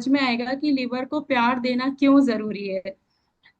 समझ में आएगा कि लिवर को प्यार देना क्यों जरूरी है।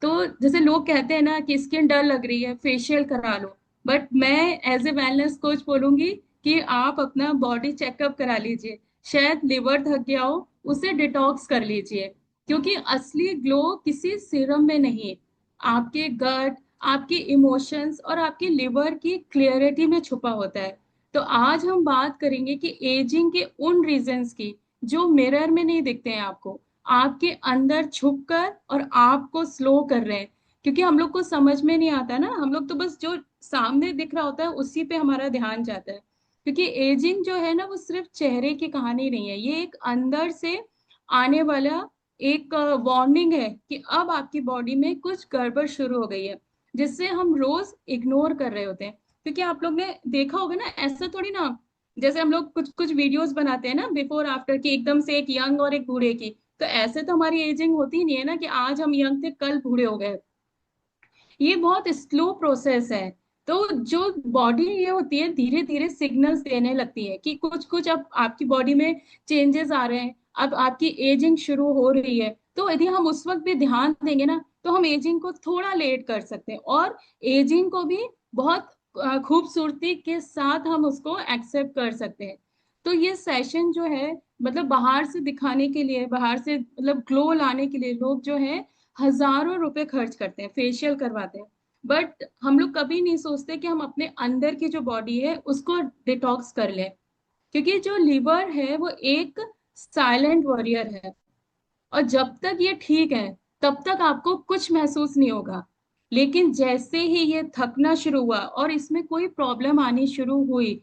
तो जैसे लोग कहते हैं ना कि स्किन डल लग रही है, फेशियल करा लो, बट मैं एज ए वेलनेस कोच बोलूंगी कि आप अपना बॉडी चेकअप करा लीजिए। शायद लिवर थक गया हो, उसे डिटॉक्स कर लीजिए, क्योंकि असली ग्लो किसी सीरम में नहीं, आपके गट, आपके इमोशंस और आपकी लिवर की क्लियरिटी में छुपा होता है। तो आज हम बात करेंगे कि एजिंग के उन रीजंस की जो मिरर में नहीं दिखते हैं आपको, आपके अंदर छुप कर और आपको स्लो कर रहे हैं। क्योंकि हम लोग को समझ में नहीं आता ना, हम लोग तो बस जो सामने दिख रहा होता है उसी पे हमारा ध्यान जाता है। क्योंकि एजिंग जो है ना वो सिर्फ चेहरे की कहानी नहीं है, ये एक अंदर से आने वाला एक वार्निंग है कि अब आपकी बॉडी में कुछ गड़बड़ शुरू हो गई है, जिससे हम रोज इग्नोर कर रहे होते हैं। क्योंकि आप लोग ने देखा होगा ना, ऐसा थोड़ी ना, जैसे हम लोग कुछ कुछ वीडियोस बनाते हैं ना बिफोर आफ्टर की, एकदम से एक यंग और एक बूढ़े की, तो ऐसे तो हमारी एजिंग होती ही नहीं है ना कि आज हम यंग थे कल बूढ़े हो गए। ये बहुत स्लो प्रोसेस है। तो जो बॉडी ये होती है धीरे धीरे सिग्नल्स देने लगती है कि कुछ कुछ अब आपकी बॉडी में चेंजेस आ रहे हैं, अब आपकी एजिंग शुरू हो रही है। तो यदि हम उस वक्त भी ध्यान देंगे ना तो हम एजिंग को थोड़ा लेट कर सकते हैं, और एजिंग को भी बहुत खूबसूरती के साथ हम उसको एक्सेप्ट कर सकते हैं। तो ये सेशन जो है, मतलब बाहर से दिखाने के लिए, बाहर से मतलब ग्लो लाने के लिए लोग जो है हजारों रुपए खर्च करते हैं, फेशियल करवाते हैं, बट हम लोग कभी नहीं सोचते कि हम अपने अंदर की जो बॉडी है उसको डिटॉक्स कर लें। क्योंकि जो लिवर है वो एक साइलेंट वॉरियर है, और जब तक ये ठीक है तब तक आपको कुछ महसूस नहीं होगा। लेकिन जैसे ही ये थकना शुरू हुआ और इसमें कोई प्रॉब्लम आनी शुरू हुई,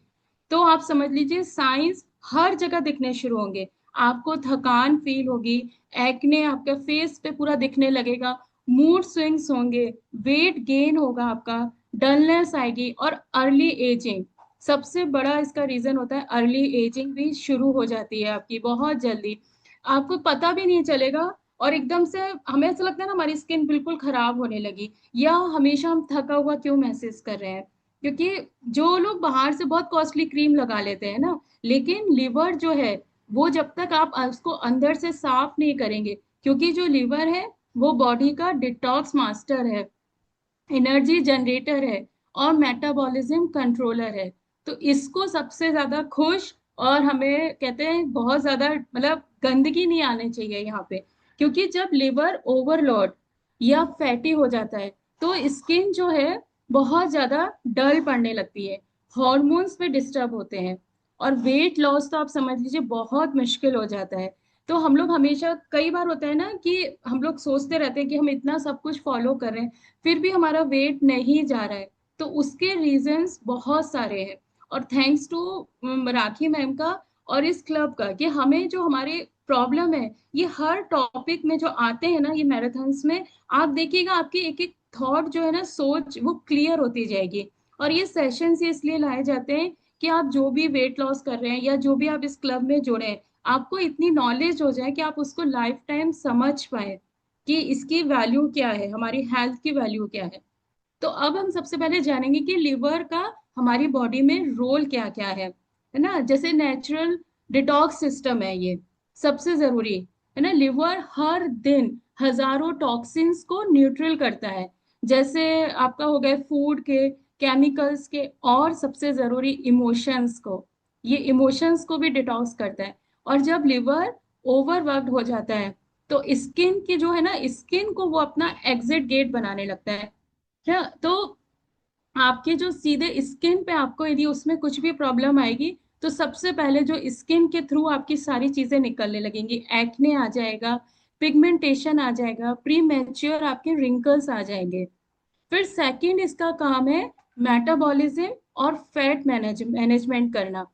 तो आप समझ लीजिए साइंस हर जगह दिखने शुरू होंगे। आपको थकान फील होगी, एक्ने आपके फेस पे पूरा दिखने लगेगा, मूड स्विंग्स होंगे, वेट गेन होगा आपका, डलनेस आएगी, और अर्ली एजिंग सबसे बड़ा इसका रीजन होता है। अर्ली एजिंग भी शुरू हो जाती है आपकी बहुत जल्दी, आपको पता भी नहीं चलेगा। और एकदम से हमें ऐसा लगता है ना हमारी स्किन बिल्कुल खराब होने लगी, या हमेशा हम थका हुआ क्यों महसूस कर रहे हैं। क्योंकि जो लोग बाहर से बहुत कॉस्टली क्रीम लगा लेते हैं ना, लेकिन लिवर जो है वो जब तक आप उसको अंदर से साफ नहीं करेंगे, क्योंकि जो लिवर है वो बॉडी का डिटॉक्स मास्टर है, एनर्जी जनरेटर है, और मेटाबॉलिज्म कंट्रोलर है। तो इसको सबसे ज्यादा खुश, और हमें कहते हैं बहुत ज्यादा मतलब गंदगी नहीं आनी चाहिए यहाँ पे। क्योंकि जब लिवर ओवरलोड या फैटी हो जाता है तो स्किन जो है बहुत ज्यादा डल पड़ने लगती है, हॉर्मोन्स पे डिस्टर्ब होते हैं, और वेट लॉस तो आप समझ लीजिए बहुत मुश्किल हो जाता है। तो हम लोग हमेशा, कई बार होता है ना कि हम लोग सोचते रहते हैं कि हम इतना सब कुछ फॉलो कर रहे हैं फिर भी हमारा वेट नहीं जा रहा है। तो उसके रीजंस बहुत सारे हैं, और थैंक्स टू राखी मैम का और इस क्लब का, कि हमें जो हमारे प्रॉब्लम है ये हर टॉपिक में जो आते हैं ना ये मैराथन्स में, आप देखिएगा आपकी एक एक थॉट जो है ना, सोच वो क्लियर होती जाएगी। और ये सेशंस ये इसलिए लाए जाते हैं कि आप जो भी वेट लॉस कर रहे हैं या जो भी आप इस क्लब में जुड़े हैं, आपको इतनी नॉलेज हो जाए कि आप उसको लाइफ टाइम समझ पाए कि इसकी वैल्यू क्या है, हमारी हेल्थ की वैल्यू क्या है। तो अब हम सबसे पहले जानेंगे कि लिवर का हमारी बॉडी में रोल क्या क्या है ना। जैसे नेचुरल डिटॉक्स सिस्टम है ये, सबसे जरूरी है ना। लिवर हर दिन हजारों टॉक्सिन्स को न्यूट्रल करता है, जैसे आपका हो गया फूड के, केमिकल्स के, और सबसे जरूरी इमोशंस को, ये इमोशंस को भी डिटॉक्स करता है। और जब लिवर ओवरवर्कड हो जाता है तो स्किन की जो है ना, स्किन को वो अपना एग्जिट गेट बनाने लगता है क्या। तो आपके जो सीधे स्किन पे आपको यदि उसमें कुछ भी प्रॉब्लम आएगी तो सबसे पहले जो स्किन के थ्रू आपकी सारी चीजें निकलने लगेंगी, एक्ने आ जाएगा, पिगमेंटेशन आ जाएगा, प्री मैच्योर आपके रिंकल्स आ जाएंगे। फिर सेकंड इसका काम है मेटाबॉलिज्म और फैट मैनेजमेंट करना।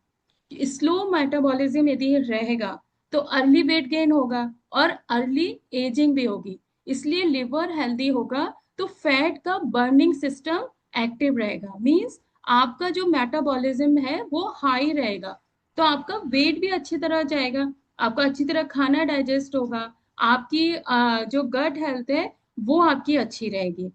स्लो मेटाबॉलिज्म यदि रहेगा तो अर्ली वेट गेन होगा और अर्ली एजिंग भी होगी। इसलिए लिवर हेल्दी होगा तो फैट का बर्निंग सिस्टम एक्टिव रहेगा, मींस आपका जो मेटाबॉलिज्म है वो हाई रहेगा। तो आपका वेट भी अच्छी तरह जाएगा, आपका अच्छी तरह खाना डाइजेस्ट होगा, आपकी जो गट हेल्थ है वो आपकी अच्छी रहेगी।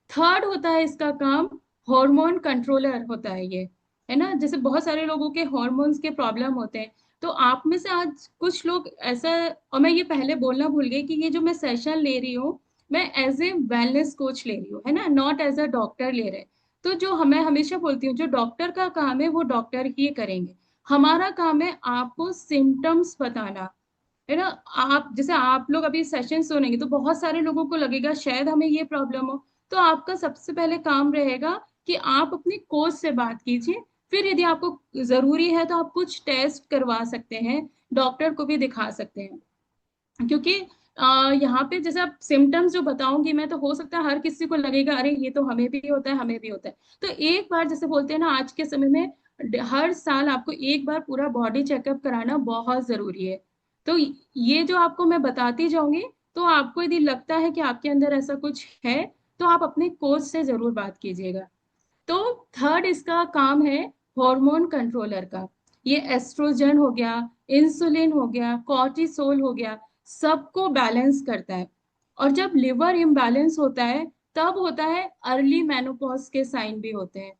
थर्ड होता है इसका काम, हार्मोन कंट्रोलर होता है ये, है ना। जैसे बहुत सारे लोगों के हार्मोन्स के प्रॉब्लम होते हैं, तो आप में से आज कुछ लोग ऐसा, और मैं ये पहले बोलना भूल गई कि ये जो मैं सेशन ले रही हूँ, मैं एज ए वेलनेस कोच ले रही हूँ, है ना, नॉट एज अ डॉक्टर ले रहे। तो जो हमें हमेशा बोलती हूँ, जो डॉक्टर का काम है वो डॉक्टर ही करेंगे, हमारा काम है आपको सिम्टम्स बताना, है ना। आप जैसे आप लोग अभी सेशन सुनेंगे तो बहुत सारे लोगों को लगेगा शायद हमें ये प्रॉब्लम हो, तो आपका सबसे पहले काम रहेगा कि आप अपनी कोच से बात कीजिए। फिर यदि आपको जरूरी है तो आप कुछ टेस्ट करवा सकते हैं, डॉक्टर को भी दिखा सकते हैं। क्योंकि यहाँ पे जैसे आप सिम्टम्स जो बताऊंगी मैं, तो हो सकता है हर किसी को लगेगा अरे ये तो हमें भी होता है, हमें भी होता है। तो एक बार जैसे बोलते हैं ना, आज के समय में हर साल आपको एक बार पूरा बॉडी चेकअप कराना बहुत जरूरी है। तो ये जो आपको मैं बताती जाऊंगी, तो आपको यदि लगता है कि आपके अंदर ऐसा कुछ है, तो आप अपने कोच से जरूर बात कीजिएगा। तो थर्ड इसका काम है हार्मोन कंट्रोलर का। ये एस्ट्रोजन हो गया, इंसुलिन हो गया, कॉर्टिसोल हो गया, सबको बैलेंस करता है। और जब लिवर इम्बैलेंस होता है, तब होता है अर्ली मेनोपॉज के साइन भी होते हैं।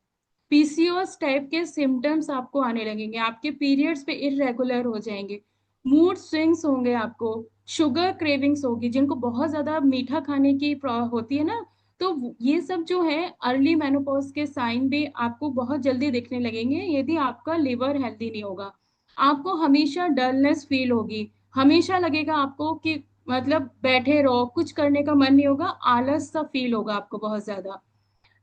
पीसीओएस टाइप के सिम्टम्स आपको आने लगेंगे, आपके पीरियड्स पे इरेगुलर हो जाएंगे, मूड स्विंग्स होंगे, आपको शुगर क्रेविंग्स होगी, जिनको बहुत ज्यादा मीठा खाने की होती है ना। तो ये सब जो है अर्ली मेनोपॉज के साइन भी आपको बहुत जल्दी दिखने लगेंगे यदि आपका लिवर हेल्दी नहीं होगा। आपको हमेशा डलनेस फील होगी, हमेशा लगेगा आपको कि मतलब बैठे रहो, कुछ करने का मन नहीं होगा, आलस सा फील होगा आपको बहुत ज्यादा।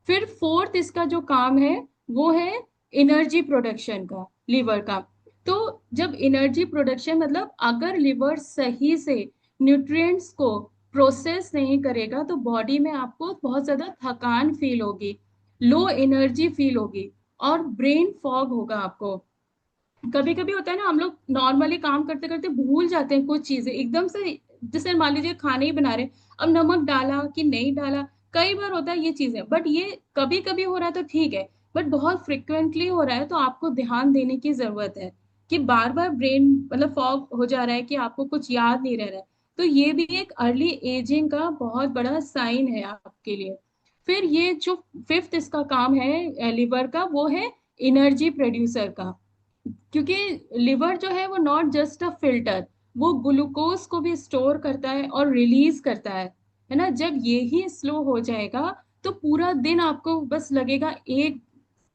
फिर फोर्थ इसका जो काम है वो है एनर्जी प्रोडक्शन का, लिवर का। तो जब एनर्जी प्रोडक्शन मतलब अगर लिवर सही से न्यूट्रिएंट्स को प्रोसेस नहीं करेगा, तो बॉडी में आपको बहुत ज्यादा थकान फील होगी, लो एनर्जी फील होगी, और ब्रेन फॉग होगा आपको। कभी कभी होता है ना, हम लोग नॉर्मली काम करते करते भूल जाते हैं कुछ चीजें एकदम से। जैसे मान लीजिए खाने ही बना रहे, अब नमक डाला कि नहीं डाला, कई बार होता है ये चीजें, बट ये कभी कभी हो रहा है तो ठीक है। बट बहुत फ्रिक्वेंटली हो रहा है तो आपको ध्यान देने की जरूरत है कि बार बार ब्रेन मतलब फॉग हो जा रहा है कि आपको कुछ याद नहीं रह रहा है। तो ये भी एक अर्ली एजिंग का बहुत बड़ा साइन है आपके लिए। फिर ये जो फिफ्थ इसका काम है लिवर का, वो है एनर्जी प्रोड्यूसर का। क्योंकि लिवर जो है वो नॉट जस्ट अ फिल्टर, वो ग्लूकोज को भी स्टोर करता है और रिलीज करता है ना। जब ये ही स्लो हो जाएगा, तो पूरा दिन आपको बस लगेगा एक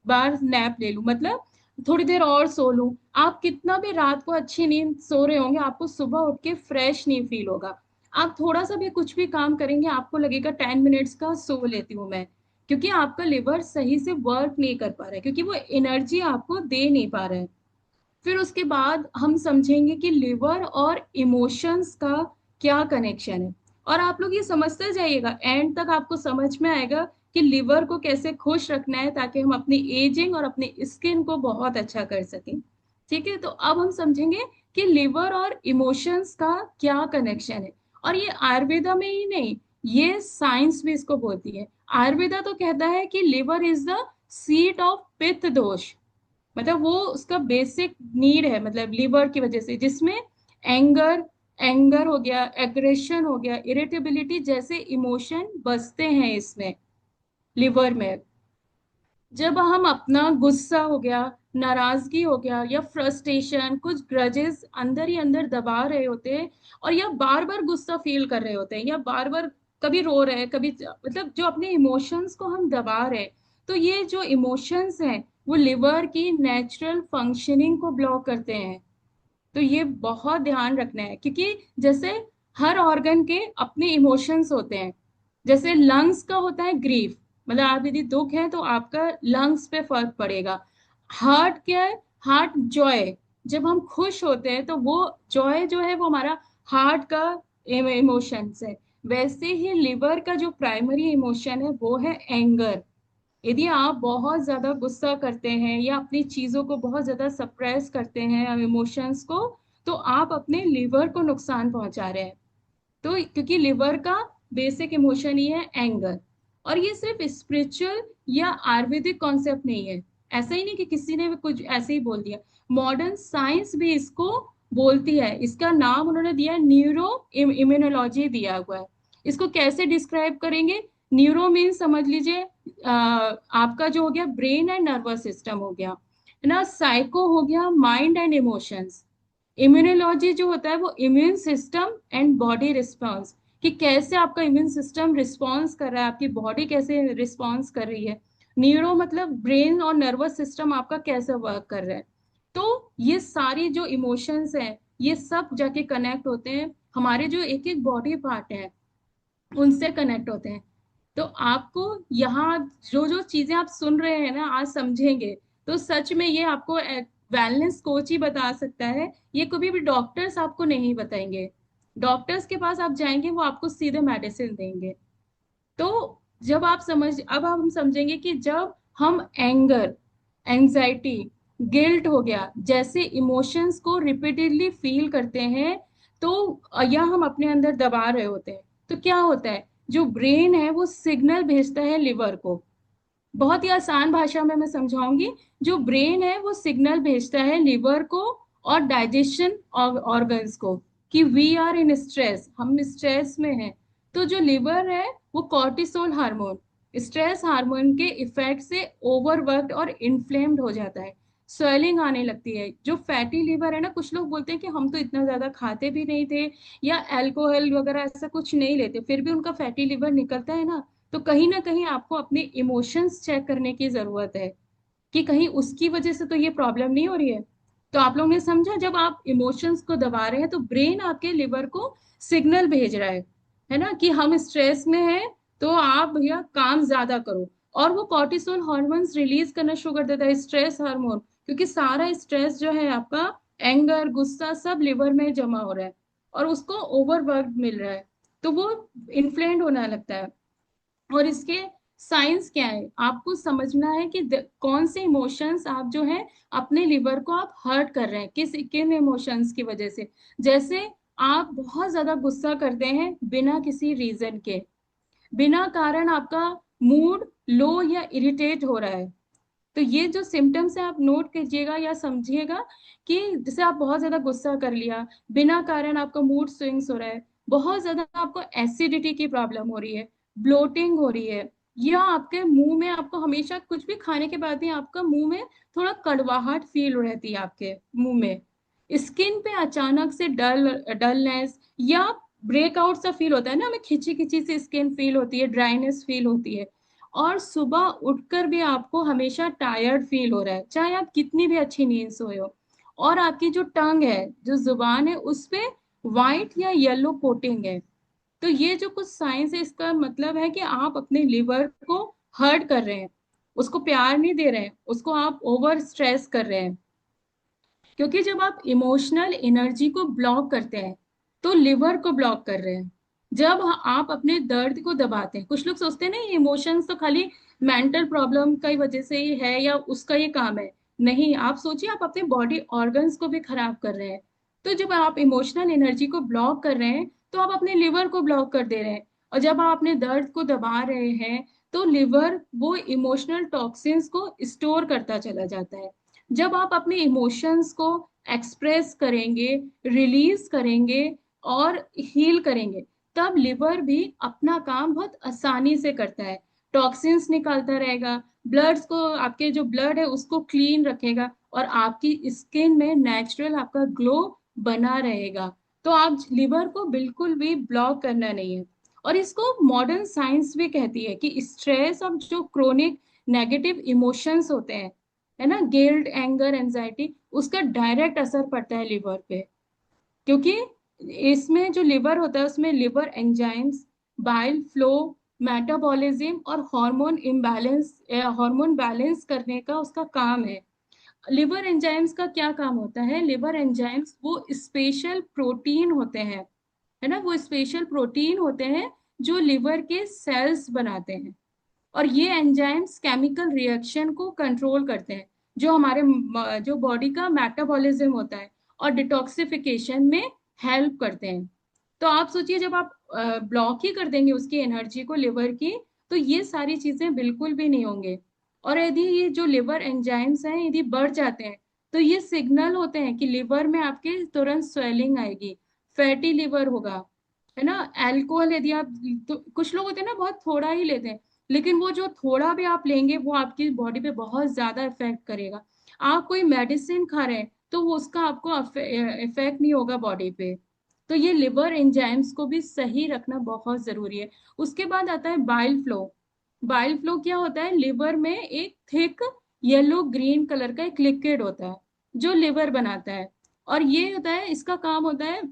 बार नैप ले लूं, मतलब थोड़ी देर और सो लूं। आप कितना भी रात को अच्छी नींद सो रहे होंगे, आपको सुबह उठ के फ्रेश नहीं फील होगा। आप थोड़ा सा भी कुछ भी काम करेंगे, आपको लगेगा 10 मिनट्स का सो लेती हूँ मैं। क्योंकि आपका लिवर सही से वर्क नहीं कर पा रहा है, क्योंकि वो एनर्जी आपको दे नहीं पा रहा है। फिर उसके बाद हम समझेंगे कि लिवर और इमोशंस का क्या कनेक्शन है। और आप लोग ये समझते जाइएगा, एंड तक आपको समझ में आएगा कि लिवर को कैसे खुश रखना है, ताकि हम अपनी एजिंग और अपनी स्किन को बहुत अच्छा कर सकें। ठीक है, तो अब हम समझेंगे कि लिवर और इमोशंस का क्या कनेक्शन है। और ये आयुर्वेदा में ही नहीं, ये साइंस भी इसको बोलती है। आयुर्वेदा तो कहता है कि liver is the seat of पित्त दोष, मतलब वो उसका बेसिक नीड है, मतलब लिवर की वजह से, जिसमें एंगर एंगर हो गया, एग्रेशन हो गया, इरिटेबिलिटी जैसे इमोशन बसते हैं इसमें, लिवर में। जब हम अपना गुस्सा हो गया, नाराजगी हो गया, या फ्रस्ट्रेशन, कुछ ग्रजेस अंदर ही अंदर दबा रहे होते हैं, और या बार बार गुस्सा फील कर रहे होते हैं, या बार बार कभी रो रहे हैं, कभी मतलब जो अपने इमोशंस को हम दबा रहे हैं, तो ये जो इमोशंस हैं वो लिवर की नेचुरल फंक्शनिंग को ब्लॉक करते हैं। तो ये बहुत ध्यान रखना है, क्योंकि जैसे हर ऑर्गन के अपने इमोशंस होते हैं। जैसे लंग्स का होता है ग्रीफ, मतलब आप यदि दुख है तो आपका लंग्स पे फर्क पड़ेगा। हार्ट क्या है? हार्ट जॉय, जब हम खुश होते हैं तो वो जॉय जो है वो हमारा हार्ट का इमोशंस है। वैसे ही लिवर का जो प्राइमरी इमोशन है वो है एंगर। यदि आप बहुत ज्यादा गुस्सा करते हैं या अपनी चीजों को बहुत ज्यादा सप्रेस करते हैं इमोशंस को, तो आप अपने लिवर को नुकसान पहुंचा रहे हैं। तो क्योंकि लिवर का बेसिक इमोशन ही है एंगर। और ये सिर्फ स्पिरिचुअल या आयुर्वेदिक कॉन्सेप्ट नहीं है, ऐसा ही नहीं कि किसी ने भी कुछ ऐसे ही बोल दिया। मॉडर्न साइंस भी इसको बोलती है, इसका नाम उन्होंने दिया न्यूरो इम्यूनोलॉजी दिया हुआ है। इसको कैसे डिस्क्राइब करेंगे? न्यूरो मीन्स समझ लीजिए आपका जो हो गया, ब्रेन एंड नर्वस सिस्टम हो गया, है ना। साइको हो गया माइंड एंड इमोशंस। इम्यूनोलॉजी जो होता है वो immune system and body response, कि कैसे आपका इम्यून सिस्टम रिस्पॉन्स कर रहा है, आपकी बॉडी कैसे रिस्पॉन्स कर रही है। न्यूरो मतलब ब्रेन और नर्वस सिस्टम आपका कैसे वर्क कर रहा है। तो ये सारी जो इमोशंस हैं ये सब जाके कनेक्ट होते हैं, हमारे जो एक एक बॉडी पार्ट है उनसे कनेक्ट होते हैं। तो आपको यहाँ जो जो चीजें आप सुन रहे हैं ना, आज समझेंगे तो सच में ये आपको वेलनेस कोच ही बता सकता है, ये कभी भी डॉक्टर्स आपको नहीं बताएंगे। डॉक्टर्स के पास आप जाएंगे वो आपको सीधे मेडिसिन देंगे। तो जब आप समझ अब हम समझेंगे कि जब हम एंगर, एंजाइटी, गिल्ट हो गया जैसे इमोशंस को रिपीटेडली फील करते हैं, तो या हम अपने अंदर दबा रहे होते हैं, तो क्या होता है, जो ब्रेन है वो सिग्नल भेजता है लिवर को। बहुत ही आसान भाषा में मैं समझाऊंगी। जो ब्रेन है वो सिग्नल भेजता है लिवर को और डाइजेशन ऑर्गन्स को कि वी आर इन स्ट्रेस, हम स्ट्रेस में हैं। तो जो लिवर है वो कॉर्टिसोल हार्मोन, स्ट्रेस हार्मोन के इफेक्ट से ओवरवर्कड और इन्फ्लेम्ड हो जाता है, स्वेलिंग आने लगती है। जो फैटी लिवर है ना, कुछ लोग बोलते हैं कि हम तो इतना ज्यादा खाते भी नहीं थे या अल्कोहल वगैरह ऐसा कुछ नहीं लेते, फिर भी उनका फैटी लिवर निकलता है ना कहीं ना कहीं आपको अपने इमोशंस चेक करने की जरूरत है कि कहीं उसकी वजह से तो ये प्रॉब्लम नहीं हो रही है। तो आप लोगों ने समझा, जब आप इमोशंस को दबा रहे हैं तो ब्रेन आपके लिवर को सिग्नल भेज रहा है ना, कि हम स्ट्रेस में हैं, तो आप भैया काम ज्यादा करो। और वो कॉर्टिसोल हॉर्मोन्स रिलीज करना शुरू कर देता है, स्ट्रेस हार्मोन, क्योंकि सारा स्ट्रेस जो है आपका, एंगर, गुस्सा, सब लिवर में जमा हो रहा है और उसको ओवरवर्क मिल रहा है, तो वो इन्फ्लेम्ड होने लगता है। और इसके साइंस क्या है, आपको समझना है कि कौन से इमोशंस आप जो है अपने लिवर को आप हर्ट कर रहे हैं, किस किन इमोशंस की वजह से। जैसे आप बहुत ज्यादा गुस्सा करते हैं बिना किसी रीजन के, बिना कारण आपका मूड लो या इरिटेट हो रहा है। तो ये जो सिम्टम्स है आप नोट कीजिएगा या समझिएगा, कि जैसे आप बहुत ज्यादा गुस्सा कर लिया, बिना कारण आपका मूड स्विंग्स हो रहा है, बहुत ज्यादा आपको एसिडिटी की प्रॉब्लम हो रही है, ब्लोटिंग हो रही है, या आपके मुंह में आपको हमेशा कुछ भी खाने के बाद भी आपका मुंह में थोड़ा कड़वाहट फील रहती है आपके मुंह में, स्किन पे अचानक से डलनेस या ब्रेकआउट सा फील होता है ना, हमें खिंची खिंची सी स्किन फील होती है, ड्राइनेस फील होती है। और सुबह उठकर भी आपको हमेशा टायर्ड फील हो रहा है, चाहे आप कितनी भी अच्छी नींद सोए हो। और आपकी जो टंग है, जो जुबान है, उस पे व्हाइट या येलो कोटिंग है। तो ये जो कुछ साइंस है, इसका मतलब है कि आप अपने लिवर को हर्ट कर रहे हैं, उसको प्यार नहीं दे रहे हैं, उसको आप ओवर स्ट्रेस कर रहे हैं। क्योंकि जब आप इमोशनल एनर्जी को ब्लॉक करते हैं तो लिवर को ब्लॉक कर रहे हैं। जब आप अपने दर्द को दबाते हैं, कुछ लोग सोचते हैं ना ये इमोशंस तो खाली मेंटल प्रॉब्लम की वजह से ही है या उसका ये काम है, नहीं, आप सोचिए आप अपने बॉडी ऑर्गन्स को भी खराब कर रहे हैं। तो जब आप इमोशनल एनर्जी को ब्लॉक कर रहे हैं तो आप अपने लिवर को ब्लॉक कर दे रहे हैं। और जब आप अपने दर्द को दबा रहे हैं तो लिवर वो इमोशनल टॉक्सिन्स को स्टोर करता चला जाता है। जब आप अपने इमोशंस को एक्सप्रेस करेंगे, रिलीज करेंगे और हील करेंगे, तब लिवर भी अपना काम बहुत आसानी से करता है, टॉक्सिन्स निकालता रहेगा, ब्लड्स को, आपके जो ब्लड है उसको क्लीन रखेगा और आपकी स्किन में नेचुरल आपका ग्लो बना रहेगा। तो आप लिवर को बिल्कुल भी ब्लॉक करना नहीं है। और इसको मॉडर्न साइंस भी कहती है कि स्ट्रेस और जो क्रोनिक नेगेटिव इमोशंस होते हैं, है ना, गिल्ट, एंगर, एंजाइटी, उसका डायरेक्ट असर पड़ता है लिवर पे। क्योंकि इसमें जो लिवर होता है उसमें liver enzymes, bile flow, metabolism और हार्मोन इम्बैलेंस, हार्मोन बैलेंस करने का उसका काम है। लिवर एंजाइम्स का क्या काम होता है, लिवर एंजाइम्स वो स्पेशल प्रोटीन होते हैं, है ना, वो स्पेशल प्रोटीन होते हैं जो लिवर के सेल्स बनाते हैं। और ये एंजाइम्स केमिकल रिएक्शन को कंट्रोल करते हैं, जो हमारे जो बॉडी का मेटाबॉलिज्म होता है और डिटॉक्सिफिकेशन में हेल्प करते हैं। तो आप सोचिए जब आप ब्लॉक ही कर देंगे उसकी एनर्जी को, लिवर की, तो ये सारी चीजें बिल्कुल भी नहीं होंगे। और यदि ये जो लिवर एंजाइम्स हैं यदि बढ़ जाते हैं तो ये सिग्नल होते हैं कि लिवर में आपके तुरंत स्वेलिंग आएगी, फैटी लिवर होगा, है ना। अल्कोहल यदि आप, तो कुछ लोग होते हैं ना बहुत थोड़ा ही लेते हैं, लेकिन वो जो थोड़ा भी आप लेंगे वो आपकी बॉडी पे बहुत ज्यादा इफेक्ट करेगा। आप कोई मेडिसिन खा रहे हैं तो वो उसका आपको इफेक्ट नहीं होगा बॉडी पे। तो ये लिवर एंजाइम्स को भी सही रखना बहुत जरूरी है। उसके बाद आता है बाइल फ्लो। बाइल फ्लो क्या होता है, लिवर में एक थिक येलो ग्रीन कलर का एक लिक्विड होता है जो लिवर बनाता है। और ये होता है, इसका काम होता है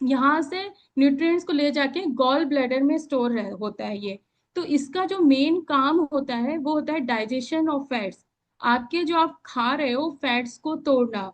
यहाँ से न्यूट्रिएंट्स को ले जाके गॉल ब्लैडर में स्टोर होता है ये। तो इसका जो मेन काम होता है वो होता है डाइजेशन ऑफ फैट्स। आपके जो आप खा रहे हो फैट्स को तोड़ना,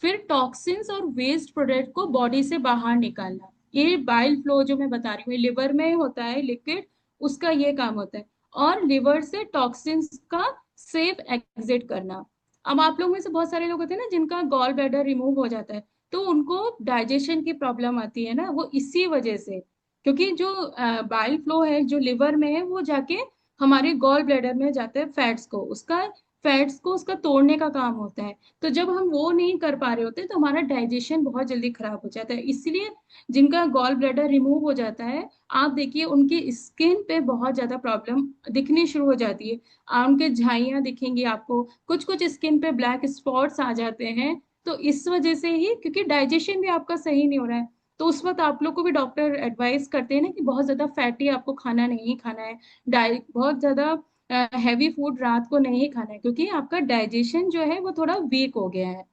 फिर टॉक्सिन्स और वेस्ट प्रोडक्ट को बॉडी से बाहर निकालना। ये बाइल फ्लो जो मैं बता रही हूँ, लिवर में होता है लिक्विड, उसका ये काम होता है। और लिवर से टॉक्सिन्स का सेफ एग्जिट करना। अब आप लोग में से बहुत सारे लोग होते हैं ना जिनका गॉल ब्लैडर रिमूव हो जाता है, तो उनको डाइजेशन की प्रॉब्लम आती है ना, वो इसी वजह से। क्योंकि जो बाइल फ्लो है जो लिवर में है वो जाके हमारे गॉल ब्लैडर में जाता है, फैट्स को उसका तोड़ने का काम होता है। तो जब हम वो नहीं कर पा रहे होते तो हमारा डाइजेशन बहुत जल्दी खराब हो जाता है। इसलिए जिनका गॉल ब्लैडर रिमूव हो जाता है, आप देखिए उनकी स्किन पे बहुत ज्यादा प्रॉब्लम दिखनी शुरू हो जाती है। उनके झाइयाँ दिखेंगी आपको, कुछ कुछ स्किन पे ब्लैक स्पॉट्स आ जाते हैं। तो इस वजह से ही, क्योंकि डाइजेशन भी आपका सही नहीं हो रहा है। तो उस वक्त आप लोग को भी डॉक्टर एडवाइस करते हैं ना कि बहुत ज्यादा फैटी आपको खाना नहीं खाना है, डाइट बहुत ज्यादा हैवी फूड रात को नहीं खाना है, क्योंकि आपका डाइजेशन जो है वो थोड़ा वीक हो गया है।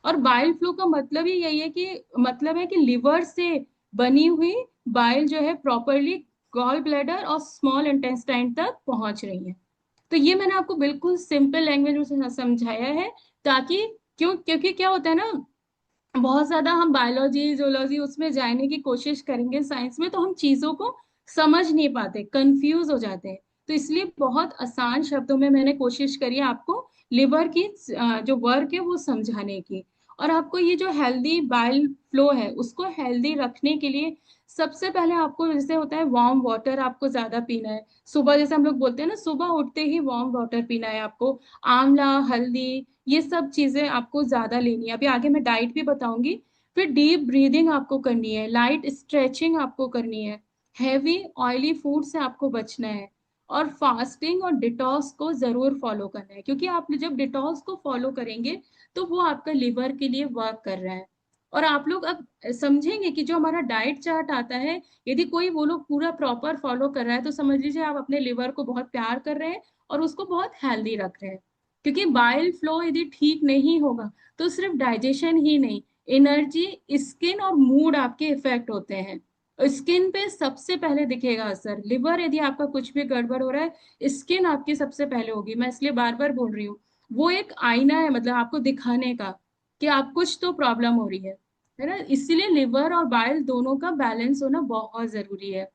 और बाइल फ्लो का मतलब ही यही है कि मतलब है कि लिवर से बनी हुई बाइल जो है प्रॉपरली गॉल ब्लैडर और स्मॉल इंटेस्टाइन तक पहुंच रही है। तो ये मैंने आपको बिल्कुल सिंपल लैंग्वेज में समझाया है, ताकि क्योंकि क्या होता है ना, बहुत ज्यादा हम बायोलॉजी जोलॉजी उसमें जाने की कोशिश करेंगे साइंस में, तो हम चीजों को समझ नहीं पाते, कंफ्यूज हो जाते हैं। तो इसलिए बहुत आसान शब्दों में मैंने कोशिश करी है आपको लिवर की जो वर्क है वो समझाने की। और आपको ये जो हेल्दी बाइल फ्लो है उसको हेल्दी रखने के लिए सबसे पहले आपको, जैसे होता है वार्म वाटर आपको ज्यादा पीना है। सुबह जैसे हम लोग बोलते हैं ना, सुबह उठते ही वार्म वाटर पीना है आपको। आंवला, हल्दी, ये सब चीजें आपको ज्यादा लेनी है। अभी आगे मैं डाइट भी बताऊंगी। फिर डीप ब्रीदिंग आपको करनी है, लाइट स्ट्रेचिंग आपको करनी है, हैवी ऑयली फूड से आपको बचना है, और फास्टिंग और डिटॉक्स को जरूर फॉलो करना है। क्योंकि आप जब डिटॉक्स को फॉलो करेंगे तो वो आपका लिवर के लिए वर्क कर रहा है। और आप लोग अब समझेंगे कि जो हमारा डाइट चार्ट आता है, यदि कोई वो लोग पूरा प्रॉपर फॉलो कर रहा है तो समझ लीजिए आप अपने लिवर को बहुत प्यार कर रहे हैं और उसको बहुत हेल्दी रख रहे हैं। क्योंकि बाइल फ्लो यदि ठीक नहीं होगा तो सिर्फ डाइजेशन ही नहीं, एनर्जी, स्किन और मूड आपके इफेक्ट होते हैं। स्किन पे सबसे पहले दिखेगा असर। लिवर यदि आपका कुछ भी गड़बड़ हो रहा है, स्किन आपकी सबसे पहले होगी। मैं इसलिए बार बार बोल रही हूँ, वो एक आईना है, मतलब आपको दिखाने का कि आप कुछ तो प्रॉब्लम हो रही है ना। इसीलिए लिवर और बाइल दोनों का बैलेंस होना बहुत जरूरी है।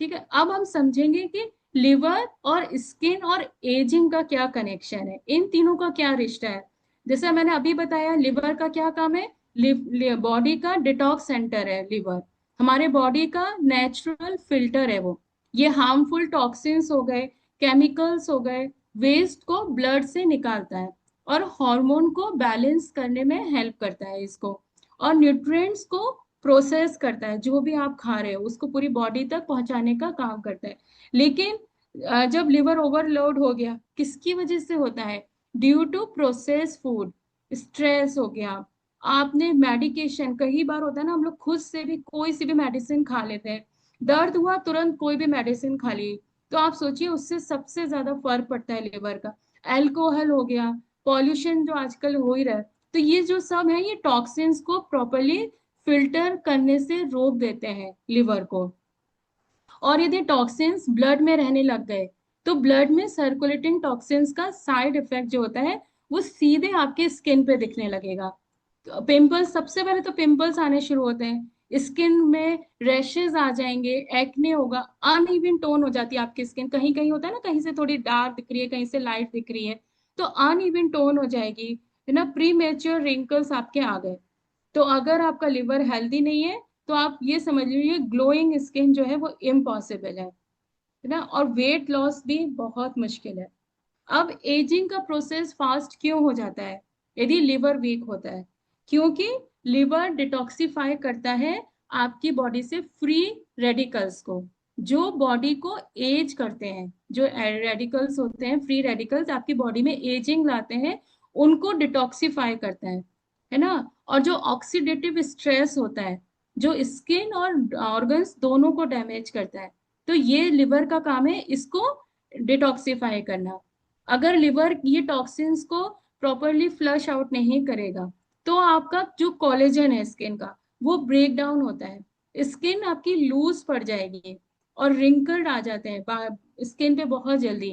ठीक है, अब हम समझेंगे कि लिवर और स्किन और एजिंग का क्या कनेक्शन है, इन तीनों का क्या रिश्ता है। जैसे मैंने अभी बताया, लिवर का क्या काम है, बॉडी का डिटॉक्स सेंटर है लिवर, हमारे बॉडी का नेचुरल फिल्टर है वो। ये हार्मफुल टॉक्सिन्स हो गए, केमिकल्स हो गए, वेस्ट को ब्लड से निकालता है, और हार्मोन को बैलेंस करने में हेल्प करता है इसको, और न्यूट्रिएंट्स को प्रोसेस करता है, जो भी आप खा रहे हो उसको पूरी बॉडी तक पहुंचाने का काम करता है। लेकिन जब लिवर ओवरलोड हो गया, किसकी वजह से होता है? Due to process food, stress हो गया, आपने मेडिकेशन, कई बार होता है ना हम लोग खुद से भी कोई सी भी मेडिसिन खा लेते हैं, दर्द हुआ तुरंत कोई भी मेडिसिन खा ली, तो आप सोचिए उससे सबसे ज्यादा फर्क पड़ता है लिवर का। अल्कोहल हो गया, पॉल्यूशन जो आजकल हो ही रहा है, तो ये जो सब है ये टॉक्सिन्स को प्रॉपरली फिल्टर करने से रोक देते हैं लिवर को। और यदि टॉक्सिन्स ब्लड में रहने लग गए तो ब्लड में सर्कुलेटिंग टॉक्सिन्स का साइड इफेक्ट जो होता है वो सीधे आपके स्किन पे दिखने लगेगा। पिंपल्स, सबसे पहले तो पिंपल्स आने शुरू होते हैं, स्किन में रैशेज आ जाएंगे, एक्ने होगा, अनइवन टोन हो जाती है आपकी स्किन, कहीं कहीं होता है ना, कहीं से थोड़ी डार्क दिख रही है, कहीं से लाइट दिख रही है, तो अनइवन टोन हो जाएगी, है ना। प्री मेच्योर रिंकल्स आपके आ गए। तो अगर आपका लिवर हेल्दी नहीं है तो आप ये समझ लीजिए ग्लोइंग स्किन जो है वो इम्पॉसिबल है ना। और वेट लॉस भी बहुत मुश्किल है। अब एजिंग का प्रोसेस फास्ट क्यों हो जाता है यदि लिवर वीक होता है? क्योंकि लिवर डिटॉक्सिफाई करता है आपकी बॉडी से फ्री रेडिकल्स को, जो बॉडी को एज करते हैं। जो रेडिकल्स होते हैं, फ्री रेडिकल्स आपकी बॉडी में एजिंग लाते हैं, उनको डिटॉक्सिफाई करता है। है ना। और जो ऑक्सीडेटिव स्ट्रेस होता है, जो स्किन और ऑर्गन्स दोनों को डैमेज करता है, तो ये लिवर का काम है इसको डिटॉक्सिफाई करना। अगर लिवर ये टॉक्सिन्स को प्रॉपरली फ्लश आउट नहीं करेगा, तो आपका जो कोलेजन है स्किन का, वो ब्रेक डाउन होता है, स्किन आपकी लूज पड़ जाएगी और रिंकल्ड आ जाते हैं स्किन पे बहुत जल्दी,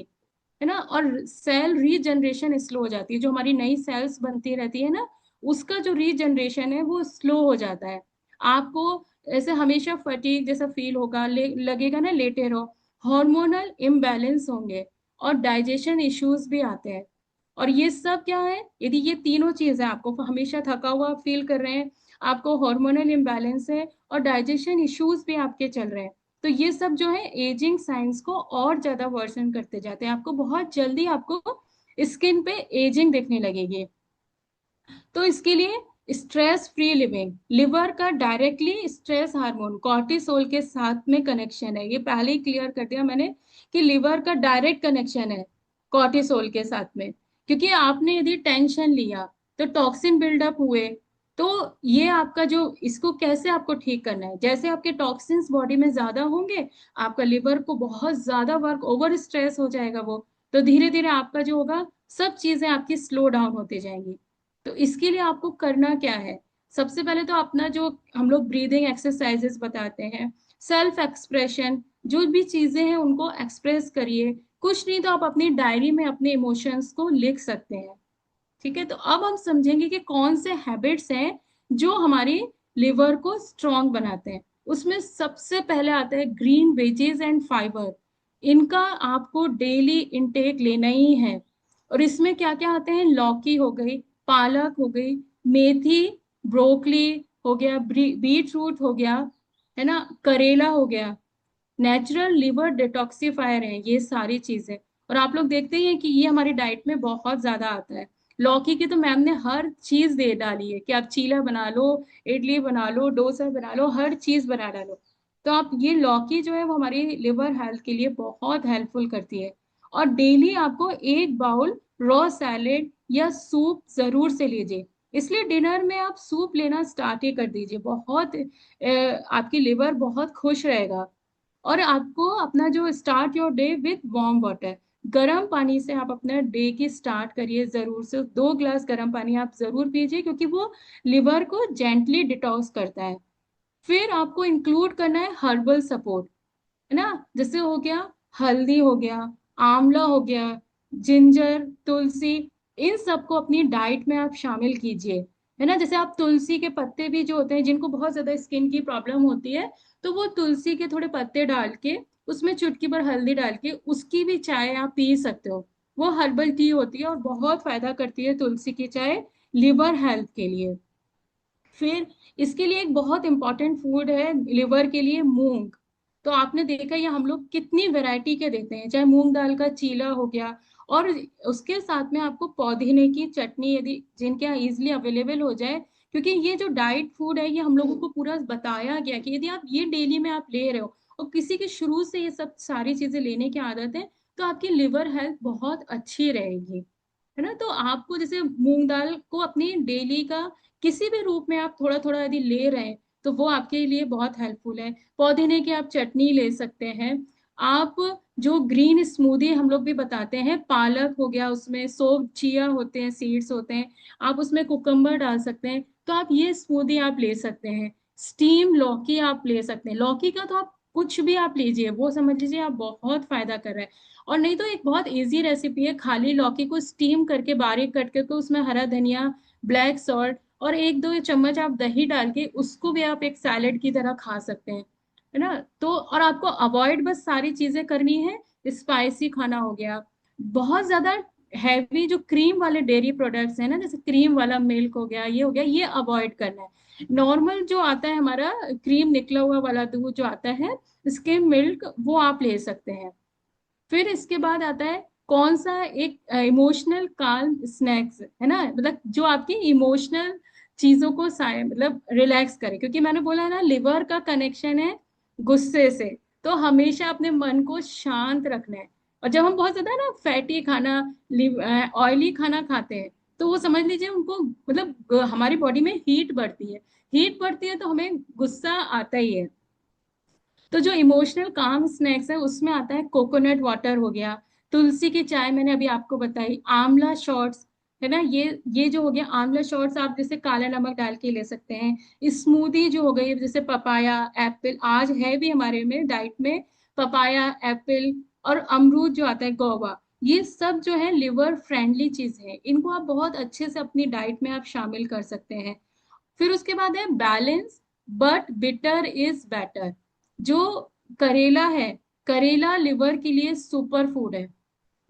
है ना। और सेल रीजनरेशन स्लो हो जाती है, जो हमारी नई सेल्स बनती रहती है ना, उसका जो रीजनरेशन है वो स्लो हो जाता है। आपको ऐसे हमेशा फटीग जैसा फील होगा, लगेगा ना लेटे रहो, हार्मोनल इम्बैलेंस होंगे, और डाइजेशन इश्यूज भी आते हैं। और ये सब क्या है, यदि ये तीनों चीजें आपको हमेशा थका हुआ फील कर रहे हैं, आपको हार्मोनल इम्बैलेंस है, और डाइजेशन इश्यूज भी आपके चल रहे हैं, तो ये सब जो है एजिंग साइंस को और ज्यादा वर्सन करते जाते हैं। आपको बहुत जल्दी आपको स्किन पे एजिंग दिखने लगेगी। तो इसके लिए स्ट्रेस फ्री लिविंग, लिवर का डायरेक्टली स्ट्रेस हार्मोन कॉर्टिसोल के साथ में कनेक्शन है, ये पहले ही क्लियर कर दिया मैंने कि लिवर का डायरेक्ट कनेक्शन है कॉर्टिसोल के साथ में। क्योंकि आपने यदि टेंशन लिया तो टॉक्सिन बिल्डअप हुए, तो ये आपका जो इसको कैसे आपको ठीक करना है, जैसे आपके टॉक्सिन्स बॉडी में ज्यादा होंगे, आपका लिवर को बहुत ज्यादा वर्क ओवर स्ट्रेस हो जाएगा वो, तो धीरे धीरे आपका जो होगा सब चीजें आपकी स्लो डाउन होती जाएंगी। तो इसके लिए आपको करना क्या है, सबसे पहले तो अपना जो हम लोग ब्रीदिंग एक्सरसाइजेस बताते हैं, सेल्फ एक्सप्रेशन, जो भी चीजें हैं उनको एक्सप्रेस करिए। कुछ नहीं तो आप अपनी डायरी में अपने इमोशंस को लिख सकते हैं। ठीक है, तो अब हम समझेंगे कि कौन से हैबिट्स हैं जो हमारी लिवर को स्ट्रांग बनाते हैं। उसमें सबसे पहले आता है ग्रीन वेजेस एंड फाइबर, इनका आपको डेली इंटेक लेना ही है। और इसमें क्या क्या आते हैं, लौकी हो गई, पालक हो गई, मेथी, ब्रोकली हो गया, बीट रूट हो गया, है ना, करेला हो गया, नेचुरल लिवर डिटॉक्सिफायर है ये सारी चीजें। और आप लोग देखते ही हैं कि ये हमारी डाइट में बहुत ज्यादा आता है। लौकी की तो मैम ने हर चीज दे डाली है कि आप चीला बना लो, इडली बना लो, डोसा बना लो, हर चीज बना डालो। तो आप ये लौकी जो है वो हमारी लिवर हेल्थ के लिए बहुत हेल्पफुल करती है। और डेली आपको एक बाउल रॉ सैलेड या सूप जरूर से लीजिए। इसलिए डिनर में आप सूप लेना स्टार्ट ही कर दीजिए, बहुत आपकी लिवर बहुत खुश रहेगा। और आपको अपना जो start your day with warm water, गर्म पानी से आप अपना डे की स्टार्ट करिए, जरूर से 2 ग्लास गर्म पानी आप जरूर पीजिए, क्योंकि वो लिवर को जेंटली डिटॉक्स करता है। फिर आपको इंक्लूड करना है हर्बल सपोर्ट, है ना, जैसे हो गया हल्दी हो गया, आंवला हो गया, जिंजर, तुलसी, इन सबको अपनी डाइट में आप शामिल कीजिए। है ना, जैसे आप तुलसी के पत्ते भी जो होते हैं, जिनको बहुत ज्यादा स्किन की प्रॉब्लम होती है, तो वो तुलसी के थोड़े पत्ते डाल के उसमें चुटकी भर हल्दी डाल के उसकी भी चाय आप पी सकते हो। वो हर्बल टी होती है और बहुत फायदा करती है तुलसी की चाय लिवर हेल्थ के लिए। फिर इसके लिए एक बहुत इंपॉर्टेंट फूड है लिवर के लिए, मूंग। तो आपने देखा ये हम लोग कितनी वैरायटी के देते हैं, चाहे मूंग दाल का चीला हो गया, और उसके साथ में आपको पुदीने की चटनी यदि जिनके यहाँ इजिली अवेलेबल हो जाए। क्योंकि ये जो डाइट फूड है ये हम लोगों को पूरा बताया गया कि यदि आप ये डेली में आप ले रहे हो, और किसी के शुरू से ये सब सारी चीजें लेने की आदत है, तो आपकी लिवर हेल्थ बहुत अच्छी रहेगी। है ना, तो आपको जैसे मूंग दाल को अपनी डेली का किसी भी रूप में आप थोड़ा थोड़ा यदि ले रहे हैं, तो वो आपके लिए बहुत हेल्पफुल है। पुदीने की आप चटनी ले सकते हैं। आप जो ग्रीन स्मूदी हम लोग भी बताते हैं, पालक हो गया, उसमें सोप चिया होते हैं, सीड्स होते हैं, आप उसमें कुकम्बर डाल सकते हैं, तो आप ये स्मूदी आप ले सकते हैं। स्टीम लौकी आप ले सकते हैं, लौकी का तो आप कुछ भी आप लीजिए, वो समझ लीजिए आप बहुत फायदा कर रहा है। और नहीं तो एक बहुत इजी रेसिपी है, खाली लौकी को स्टीम करके बारीक कट करके उसमें हरा धनिया, ब्लैक सॉल्ट और 1-2 चम्मच आप दही डाल के उसको भी आप एक सैलेड की तरह खा सकते हैं। है ना, तो और आपको अवॉइड बस सारी चीजें करनी है, स्पाइसी खाना हो गया, बहुत ज्यादा हैवी जो क्रीम वाले डेयरी प्रोडक्ट्स है ना, जैसे क्रीम वाला मिल्क हो गया, ये हो गया, ये अवॉइड करना है। नॉर्मल जो आता है हमारा क्रीम निकला हुआ वाला दूध जो आता है, स्किम मिल्क, वो आप ले सकते हैं। फिर इसके बाद आता है कौन सा एक इमोशनल काल्म स्नैक्स, है ना, मतलब जो आपकी इमोशनल चीजों को मतलब रिलैक्स करे, क्योंकि मैंने बोला है ना लिवर का कनेक्शन है गुस्से से, तो हमेशा अपने मन को शांत रखना है। और जब हम बहुत ज्यादा ना फैटी खाना, ऑयली खाना खाते हैं, तो वो समझ लीजिए उनको मतलब हमारी बॉडी में हीट बढ़ती है, हीट बढ़ती है तो हमें गुस्सा आता ही है। तो जो इमोशनल काम स्नैक्स है उसमें आता है कोकोनट वाटर हो गया, तुलसी की चाय मैंने अभी आपको बताई, आंवला शॉट्स है ना, ये जो हो गया आंवला शॉट्स, आप जैसे काला नमक डाल के ले सकते हैं। स्मूदी जो हो गई जैसे पपाया एप्पल, आज है भी हमारे में डाइट में पपाया एप्पल, और अमरूद जो आता है गोवा, ये सब जो है लिवर फ्रेंडली चीज है, इनको आप बहुत अच्छे से अपनी डाइट में आप शामिल कर सकते हैं। फिर उसके बाद है balance but bitter is better. जो करेला है, करेला लिवर के लिए सुपर फूड है।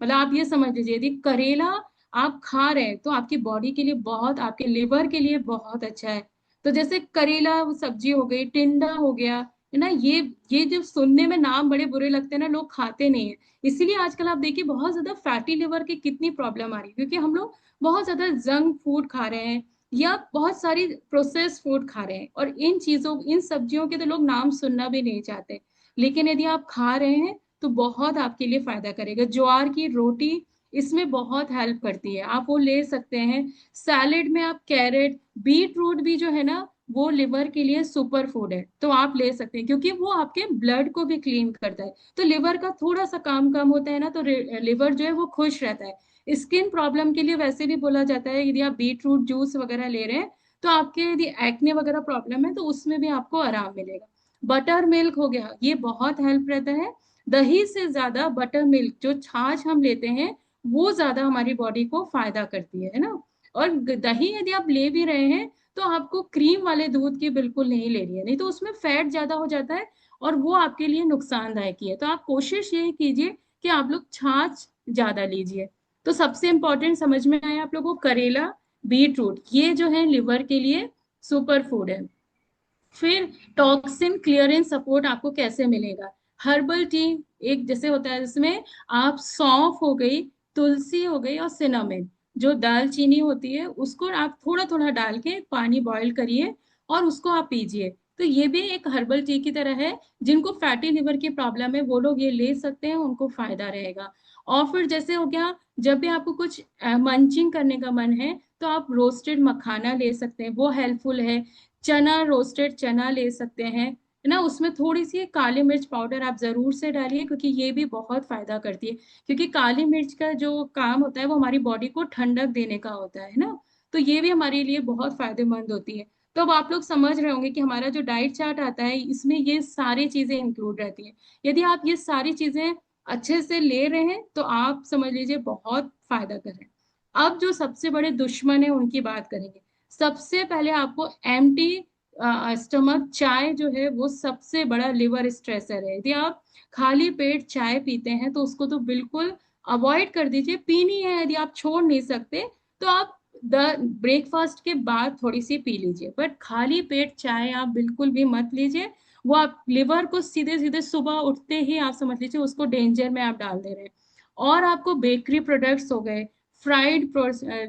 मतलब आप ये समझ लीजिए यदि करेला आप खा रहे हैं तो आपकी बॉडी के लिए बहुत, आपके लिवर के लिए बहुत अच्छा है। तो जैसे करेला वो सब्जी हो गई, टिंडा हो गया, है ना, ये जो सुनने में नाम बड़े बुरे लगते हैं ना, लोग खाते नहीं है। इसीलिए आजकल आप देखिए बहुत ज्यादा फैटी लिवर की कितनी प्रॉब्लम आ रही है, क्योंकि हम लोग बहुत ज्यादा जंक फूड खा रहे हैं या बहुत सारी प्रोसेस फूड खा रहे हैं, और इन चीजों, इन सब्जियों के तो लोग नाम सुनना भी नहीं चाहते। लेकिन यदि आप खा रहे हैं तो बहुत आपके लिए फायदा करेगा। ज्वार की रोटी इसमें बहुत हेल्प करती है, आप वो ले सकते हैं। सैलेड में आप कैरेट, बीट रूट भी जो है ना, वो लिवर के लिए सुपर फूड है, तो आप ले सकते हैं, क्योंकि वो आपके ब्लड को भी क्लीन करता है। तो लिवर का थोड़ा सा काम कम होता है ना, तो लिवर जो है वो खुश रहता है। स्किन प्रॉब्लम के लिए वैसे भी बोला जाता है यदि आप बीट रूट जूस वगैरह ले रहे हैं तो आपके यदि एक्ने वगैरह प्रॉब्लम है तो उसमें भी आपको आराम मिलेगा। बटर मिल्क हो गया, ये बहुत हेल्प रहता है। दही से ज्यादा बटर मिल्क जो छाछ हम लेते हैं वो ज्यादा हमारी बॉडी को फायदा करती है ना। और दही यदि आप ले भी रहे हैं तो आपको क्रीम वाले दूध की बिल्कुल नहीं लेनी है, नहीं तो उसमें फैट ज्यादा हो जाता है और वो आपके लिए नुकसानदायक ही है। तो आप कोशिश ये कीजिए कि आप लोग छाछ ज्यादा लीजिए। तो सबसे इंपॉर्टेंट समझ में आया आप लोगों को, करेला, बीट रूट, ये जो है लिवर के लिए सुपर फूड है। फिर टॉक्सिन क्लियरेंस सपोर्ट आपको कैसे मिलेगा? हर्बल टी एक जैसे होता है, जिसमें आप सौंफ हो गई, तुलसी हो गई और सिनामिन, जो दालचीनी होती है उसको आप थोड़ा थोड़ा डाल के पानी बॉईल करिए और उसको आप पीजिए। तो ये भी एक हर्बल टी की तरह है, जिनको फैटी लिवर की प्रॉब्लम है वो लोग ये ले सकते हैं, उनको फायदा रहेगा। और फिर जैसे हो गया, जब भी आपको कुछ मंचिंग करने का मन है तो आप रोस्टेड मखाना ले सकते हैं, वो हेल्पफुल है। चना, रोस्टेड चना ले सकते हैं, है ना, उसमें थोड़ी सी काली मिर्च पाउडर आप जरूर से डालिए, क्योंकि ये भी बहुत फायदा करती है। क्योंकि काली मिर्च का जो काम होता है वो हमारी बॉडी को ठंडक देने का होता है ना, तो ये भी हमारे लिए बहुत फायदेमंद होती है। तो अब आप लोग समझ रहे होंगे कि हमारा जो डाइट चार्ट आता है इसमें ये सारी चीजें इंक्लूड रहती हैं। यदि आप ये सारी चीजें अच्छे से ले रहे हैं तो आप समझ लीजिए बहुत फायदा कर रहे हैं। अब जो सबसे बड़े दुश्मन है उनकी बात करेंगे। सबसे पहले आपको एम्प्टी स्टमक चाय जो है वो सबसे बड़ा लिवर स्ट्रेसर है। यदि आप खाली पेट चाय पीते हैं तो उसको तो बिल्कुल अवॉइड कर दीजिए, पीनी है यदि आप छोड़ नहीं सकते तो आप द ब्रेकफास्ट के बाद थोड़ी सी पी लीजिए, बट खाली पेट चाय आप बिल्कुल भी मत लीजिए। वो आप लिवर को सीधे सीधे सुबह उठते ही आप समझ लीजिए उसको डेंजर में आप डाल दे रहे हैं। और आपको बेकरी प्रोडक्ट्स हो गए, फ्राइड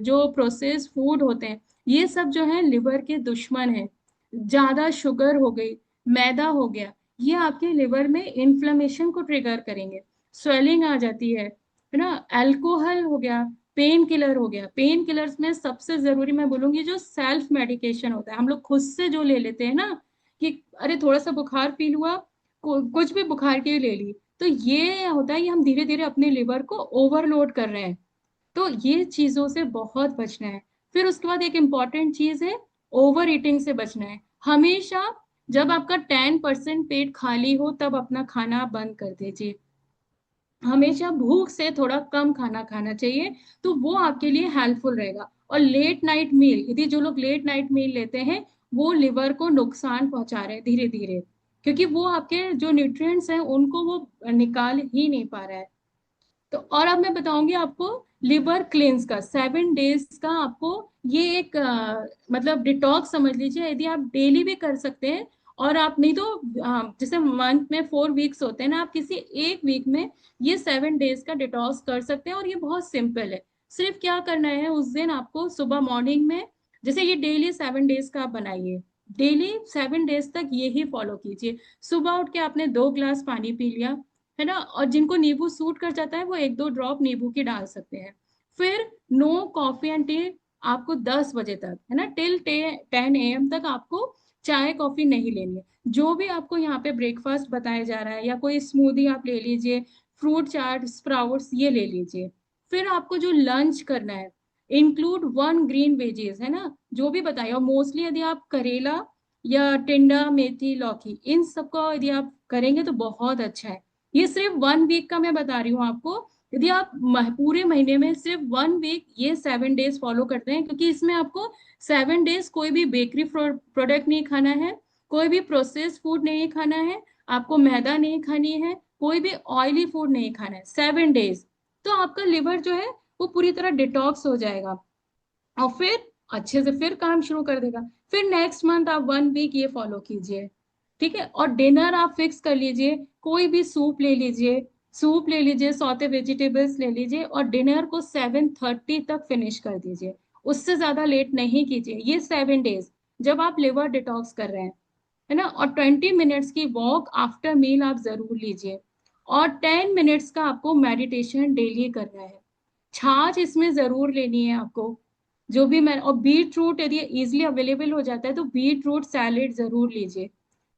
जो प्रोसेस फूड होते हैं, ये सब जो है लिवर के दुश्मन है। ज्यादा शुगर हो गई, मैदा हो गया, ये आपके लिवर में इन्फ्लेमेशन को ट्रिगर करेंगे, स्वेलिंग आ जाती है ना। अल्कोहल हो गया, पेन किलर हो गया। पेन किलर्स में सबसे जरूरी मैं बोलूंगी जो सेल्फ मेडिकेशन होता है, हम लोग खुद से जो ले लेते हैं ना, कि अरे थोड़ा सा बुखार फील हुआ, कुछ भी बुखार की ले ली, तो ये होता है कि हम धीरे धीरे अपने लिवर को ओवरलोड कर रहे हैं। तो ये चीजों से बहुत बचना है। फिर उसके बाद एक इम्पॉर्टेंट चीज है, ओवर ईटिंग से बचना है। हमेशा जब आपका 10% पेट खाली हो तब अपना खाना बंद कर दीजिए। हमेशा भूख से थोड़ा कम खाना खाना चाहिए, तो वो आपके लिए हेल्पफुल रहेगा। और लेट नाइट मील, यदि जो लोग लेट नाइट मील लेते हैं वो लिवर को नुकसान पहुंचा रहे हैं धीरे धीरे, क्योंकि वो आपके जो न्यूट्रिएंट्स हैं उनको वो निकाल ही नहीं पा रहा है। तो और अब मैं बताऊंगी आपको लिवर क्लेंस का 7 डेज का, आपको ये एक मतलब डिटॉक्स समझ लीजिए, यदि आप डेली भी कर सकते हैं। और आप नहीं तो जैसे मंथ में 4 वीक्स होते हैं ना, आप किसी एक वीक में ये 7 डेज का डिटॉक्स कर सकते हैं। और ये बहुत सिंपल है, सिर्फ क्या करना है उस दिन आपको सुबह मॉर्निंग में, जैसे ये डेली 7 डेज का आप बनाइए, डेली 7 डेज तक यही फॉलो कीजिए। सुबह उठ के आपने 2 ग्लास पानी पी लिया, है ना, और जिनको नींबू सूट कर जाता है वो 1-2 ड्रॉप नींबू की डाल सकते हैं। फिर नो कॉफी एंड टी, आपको 10 बजे तक, है ना, टिल 10 AM तक आपको चाय कॉफी नहीं लेनी है। जो भी आपको यहाँ पे ब्रेकफास्ट बताया जा रहा है, या कोई स्मूदी आप ले लीजिए, फ्रूट चाट, स्प्राउट्स ये ले लीजिए। फिर आपको जो लंच करना है, इंक्लूड 1 ग्रीन वेजेस, है ना, जो भी बताइए। और मोस्टली यदि आप करेला या टिंडा, मेथी, लौकी, इन सबको यदि आप करेंगे तो बहुत अच्छा है। ये सिर्फ 1 वीक का मैं बता रही हूँ आपको। यदि आप पूरे महीने में सिर्फ 1 वीक ये 7 डेज फॉलो करते हैं, क्योंकि इसमें आपको 7 डेज कोई भी बेकरी प्रोडक्ट नहीं खाना है, कोई भी प्रोसेस्ड फूड नहीं खाना है, आपको मैदा नहीं खानी है, कोई भी ऑयली फूड नहीं खाना है 7 डेज। तो आपका लिवर जो है वो पूरी तरह डिटॉक्स हो जाएगा, और फिर अच्छे से फिर काम शुरू कर देगा। फिर नेक्स्ट मंथ आप 1 वीक ये फॉलो कीजिए, ठीक है। और डिनर आप फिक्स कर लीजिए, कोई भी सूप ले लीजिए, सौते वेजिटेबल्स ले लीजिए, और डिनर को 7:30 तक फिनिश कर दीजिए। उससे ज्यादा लेट नहीं कीजिए ये 7 डेज, जब आप लिवर डिटॉक्स कर रहे हैं, है ना। और 20 मिनट्स की वॉक आफ्टर मील आप जरूर लीजिए, और 10 मिनट्स का आपको मेडिटेशन डेली करना है। छाछ इसमें जरूर लेनी है आपको, जो भी मैं, और बीट रूट यदि इजिली अवेलेबल हो जाता है तो बीट रूट सैलेड जरूर लीजिए।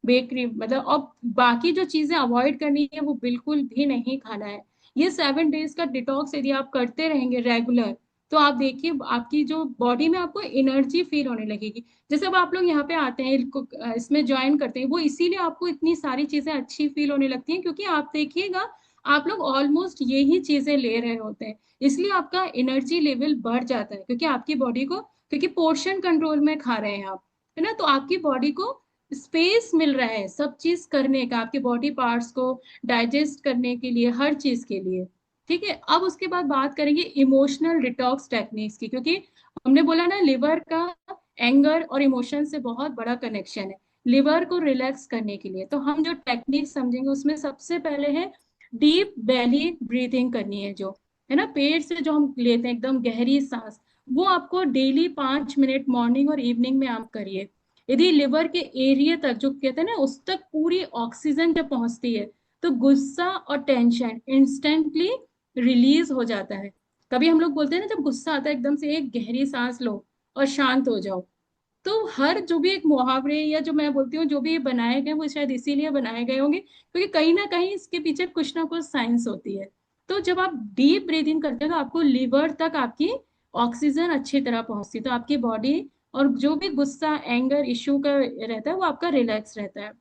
बेकरी मतलब, और बाकी जो चीजें अवॉइड करनी है वो बिल्कुल भी नहीं खाना है। ये 7 डेज का डिटॉक्स यदि आप करते रहेंगे रेगुलर, तो आप देखिए आपकी जो बॉडी में आपको एनर्जी फील होने लगेगी। जैसे अब आप लोग यहाँ पे आते हैं, इसमें ज्वाइन करते हैं, वो इसीलिए आपको इतनी सारी चीजें अच्छी फील होने लगती हैं, क्योंकि आप देखिएगा आप लोग ऑलमोस्ट यही चीजें ले रहे होते हैं, इसलिए आपका एनर्जी लेवल बढ़ जाता है, क्योंकि आपकी बॉडी को, क्योंकि पोर्शन कंट्रोल में खा रहे हैं आप, है ना, तो आपकी बॉडी को स्पेस मिल रहा है सब चीज करने का, आपके बॉडी पार्ट्स को डाइजेस्ट करने के लिए, हर चीज के लिए। ठीक है, अब उसके बाद बात करेंगे इमोशनल डिटॉक्स टेक्निक्स की, क्योंकि हमने बोला ना लिवर का एंगर और इमोशन से बहुत बड़ा कनेक्शन है। लिवर को रिलैक्स करने के लिए तो हम जो टेक्निक समझेंगे उसमें सबसे पहले है डीप बेली ब्रीथिंग करनी है, जो है ना, पेट से जो हम लेते हैं एकदम गहरी सांस, वो आपको डेली 5 मिनट मॉर्निंग और इवनिंग में आप करिए। यदि लिवर के एरिया तक जो कहते हैं ना उस तक पूरी ऑक्सीजन जब पहुंचती है, तो गुस्सा और टेंशन इंस्टेंटली रिलीज हो जाता है। कभी हम लोग बोलते हैं ना, जब गुस्सा आता है एकदम से एक गहरी सांस लो और शांत हो जाओ। तो हर जो भी एक मुहावरे, या जो मैं बोलती हूँ जो भी बनाए गए, वो शायद इसीलिए बनाए गए होंगे, क्योंकि कहीं ना कहीं इसके पीछे कुछ ना कुछ साइंस होती है। तो जब आप डीप ब्रीदिंग करते हो तो आपको लिवर तक आपकी ऑक्सीजन अच्छी तरह पहुंचती है, तो आपकी बॉडी और जो भी गुस्सा एंगर इश्यू का रहता है वो आपका रिलैक्स रहता है।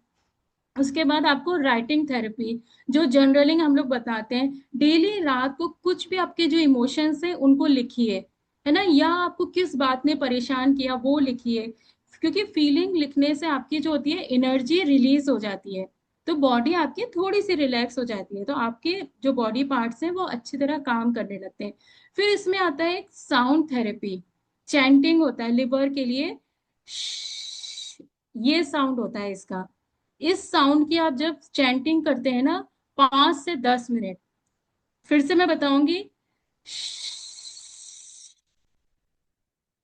उसके बाद आपको राइटिंग थेरेपी, जो जर्नलिंग हम लोग बताते हैं, डेली रात को कुछ भी आपके जो इमोशंस है उनको लिखिए, है ना, या आपको किस बात ने परेशान किया वो लिखिए, क्योंकि फीलिंग लिखने से आपकी जो होती है एनर्जी रिलीज हो जाती है, तो बॉडी आपकी थोड़ी सी रिलैक्स हो जाती है, तो आपके जो बॉडी पार्ट्स हैं वो अच्छी तरह काम करने लगते हैं। फिर इसमें आता है एक साउंड थेरेपी, चैंटिंग होता है लिवर के लिए, ये साउंड होता है इसका। इस साउंड की आप जब चैंटिंग करते हैं ना, 5 से 10 मिनट, फिर से मैं बताऊंगी,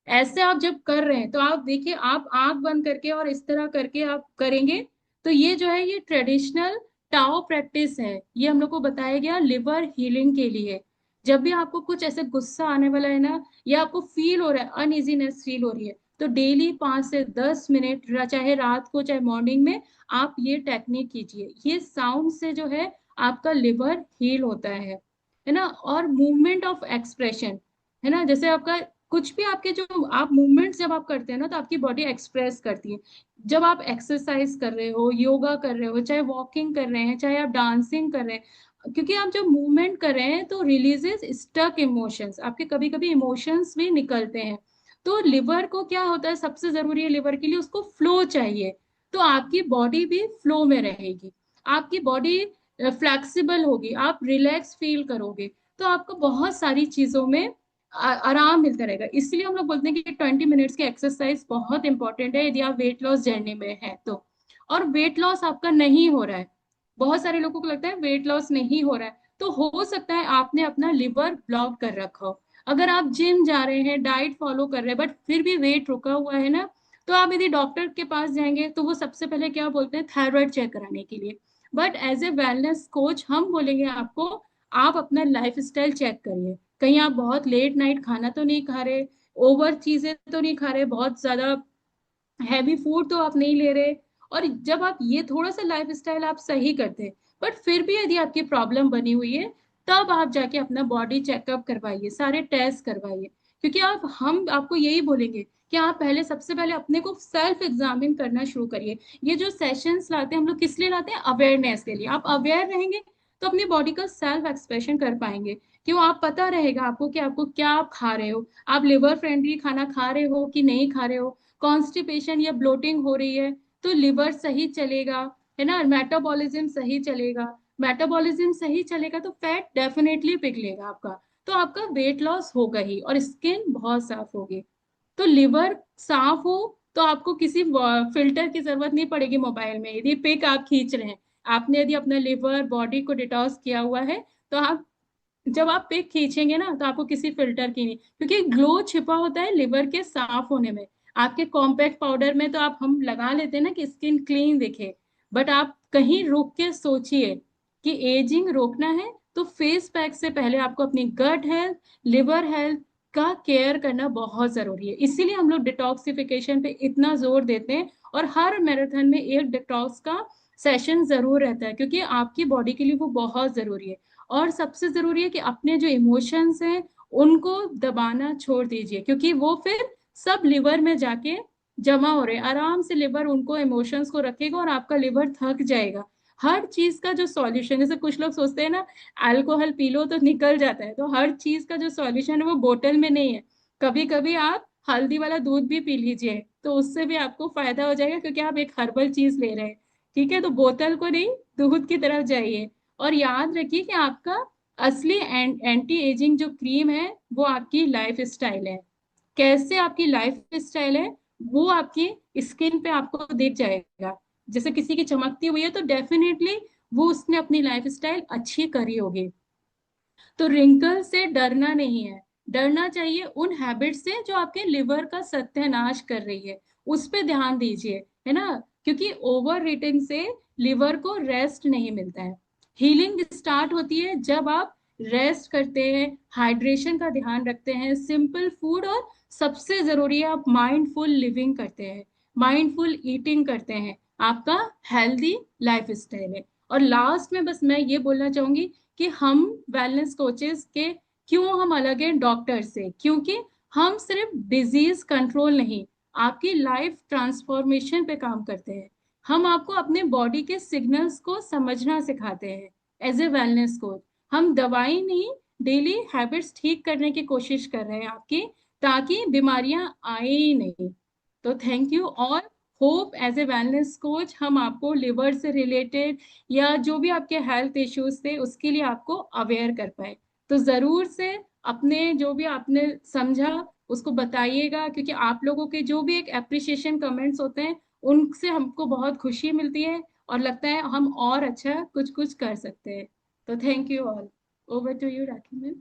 ऐसे आप जब कर रहे हैं तो आप देखिए, आप आंख बंद करके और इस तरह करके आप करेंगे, तो ये जो है ये ट्रेडिशनल टाओ प्रैक्टिस है, ये हम लोग को बताया गया लिवर हीलिंग के लिए। जब भी आपको कुछ ऐसे गुस्सा आने वाला है ना, या आपको फील हो रहा है, अनइजीनेस फील हो रही है, तो डेली 5 से 10 मिनट, चाहे रात को चाहे मॉर्निंग में, आप ये टेक्निक कीजिए। ये साउंड से जो है आपका लिवर हील होता है ना। और मूवमेंट ऑफ एक्सप्रेशन, है ना, जैसे आपका कुछ भी आपके जो आप मूवमेंट्स जब आप करते हैं ना, तो आपकी बॉडी एक्सप्रेस करती है। जब आप एक्सरसाइज कर रहे हो, योगा कर रहे हो, चाहे वॉकिंग कर रहे हैं, चाहे आप डांसिंग कर रहे हैं, क्योंकि आप जब मूवमेंट कर रहे हैं तो रिलीजेस स्टक इमोशंस, आपके कभी कभी इमोशंस भी निकलते हैं। तो लिवर को क्या होता है, सबसे जरूरी है लिवर के लिए, उसको फ्लो चाहिए, तो आपकी बॉडी भी फ्लो में रहेगी, आपकी बॉडी फ्लेक्सिबल होगी, आप रिलैक्स फील करोगे, तो आपको बहुत सारी चीजों में आराम मिलता रहेगा। इसलिए हम लोग बोलते हैं कि 20 मिनट्स की एक्सरसाइज बहुत इंपॉर्टेंट है यदि आप वेट लॉस जर्नी में है तो। और वेट लॉस आपका नहीं हो रहा है, बहुत सारे लोगों को लगता है वेट लॉस नहीं हो रहा है, तो हो सकता है आपने अपना लिवर ब्लॉक कर रखा हो। अगर आप जिम जा रहे हैं, डाइट फॉलो कर रहे हैं, बट फिर भी वेट रुका हुआ है ना, तो आप यदि डॉक्टर के पास जाएंगे तो वो सबसे पहले क्या बोलते हैं, थायराइड चेक कराने के लिए। But as a wellness coach हम बोलेंगे आपको, आप अपना लाइफ स्टाइल चेक करिए, कहीं आप बहुत लेट नाइट खाना तो नहीं खा रहे, ओवर चीजें तो नहीं खा रहे, बहुत ज्यादा हैवी फूड तो आप नहीं ले रहे। और जब आप ये थोड़ा सा लाइफ स्टाइल आप सही करते हैं, बट फिर भी यदि आपकी प्रॉब्लम बनी हुई है, तब आप जाके अपना बॉडी चेकअप करवाइए, सारे टेस्ट करवाइए। क्योंकि आप हम आपको यही बोलेंगे कि आप पहले, सबसे पहले अपने को सेल्फ एग्जामिन करना शुरू करिए। ये जो सेशंस लाते हैं हम लोग किस लिए लाते हैं? अवेयरनेस के लिए। आप अवेयर रहेंगे तो अपनी बॉडी का सेल्फ एक्सप्रेशन कर पाएंगे। क्यों? आप पता रहेगा आपको कि आपको क्या आप खा रहे हो, आप लिवर फ्रेंडली खाना खा रहे हो कि नहीं खा रहे हो। कॉन्स्टिपेशन या ब्लोटिंग हो रही है तो लिवर सही चलेगा, है ना, मेटाबॉलिज्म सही चलेगा। मेटाबॉलिज्म सही चलेगा तो फैट डेफिनेटली पिघलेगा आपका, तो आपका वेट लॉस होगा ही और स्किन बहुत साफ होगी। तो लिवर साफ हो तो आपको किसी फिल्टर की जरूरत नहीं पड़ेगी मोबाइल में। यदि पिक आप खींच रहे हैं, आपने यदि अपना लिवर बॉडी को डिटॉक्स किया हुआ है, तो आप जब आप पिक खींचेंगे ना तो आपको किसी फिल्टर की नहीं, क्योंकि ग्लो छिपा होता है लिवर के साफ होने में। आपके कॉम्पैक्ट पाउडर में तो आप हम लगा लेते हैं ना कि स्किन क्लीन दिखे, बट आप कहीं रुक के सोचिए कि एजिंग रोकना है तो फेस पैक से पहले आपको अपनी गट हेल्थ, लिवर हेल्थ का केयर करना बहुत जरूरी है। इसीलिए हम लोग डिटॉक्सिफिकेशन पे इतना जोर देते हैं, और हर मैराथन में एक डिटॉक्स का सेशन जरूर रहता है, क्योंकि आपकी बॉडी के लिए वो बहुत जरूरी है। और सबसे जरूरी है कि अपने जो इमोशंस हैं उनको दबाना छोड़ दीजिए, क्योंकि वो फिर सब लिवर में जाके जमा हो रहे हैं। आराम से लिवर उनको इमोशंस को रखेगा और आपका लिवर थक जाएगा। हर चीज का जो सॉल्यूशन, जैसे कुछ लोग सोचते हैं ना अल्कोहल पी लो तो निकल जाता है, तो हर चीज का जो सॉल्यूशन है वो बोतल में नहीं है। कभी कभी आप हल्दी वाला दूध भी पी लीजिए, तो उससे भी आपको फायदा हो जाएगा, क्योंकि आप एक हर्बल चीज ले रहे हैं। ठीक है, तो बोतल को नहीं, दूध की तरफ जाइए। और याद रखिए कि आपका असली एंटी एजिंग जो क्रीम है वो आपकी लाइफ स्टाइल है। कैसे आपकी लाइफ स्टाइल है वो आपकी स्किन पे आपको दिख जाएगा। जैसे किसी की चमकती हुई है तो डेफिनेटली वो उसने अपनी लाइफ स्टाइल अच्छी करी होगी। तो रिंकल से डरना नहीं है, डरना चाहिए उन हैबिट से जो आपके लिवर का सत्यानाश कर रही है। उस पे ध्यान दीजिए, है ना। क्योंकि ओवर ईटिंग से लिवर को रेस्ट नहीं मिलता है। हीलिंग स्टार्ट होती है जब आप रेस्ट करते हैं, हाइड्रेशन का ध्यान रखते हैं, सिंपल फूड, और सबसे जरूरी है आप माइंडफुल लिविंग करते हैं, माइंडफुल ईटिंग करते हैं। आपका हेल्दी लाइफ स्टाइल है। और लास्ट में बस मैं ये बोलना चाहूंगी कि हम वेलनेस कोचेस के क्यों हम अलग हैं डॉक्टर से, क्योंकि हम सिर्फ डिजीज कंट्रोल नहीं, आपकी लाइफ ट्रांसफॉर्मेशन पे काम करते हैं। हम आपको अपने बॉडी के सिग्नल्स को समझना सिखाते हैं। एज ए वेलनेस कोच हम दवाई नहीं, डेली हैबिट्स ठीक करने की कोशिश कर रहे हैं आपकी, ताकि बीमारियां आए ही नहीं। तो थैंक यू। और hope as a wellness coach हम आपको लिवर से रिलेटेड या जो भी आपके हेल्थ इश्यूज थे उसके लिए आपको अवेयर कर पाए। तो जरूर से अपने जो भी आपने समझा उसको बताइएगा, क्योंकि आप लोगों के जो भी एक अप्रिशिएशन कमेंट्स होते हैं उनसे हमको बहुत खुशी मिलती है, और लगता है हम और अच्छा कुछ कुछ कर सकते हैं। तो thank you all. Over to you Rakhi ma'am.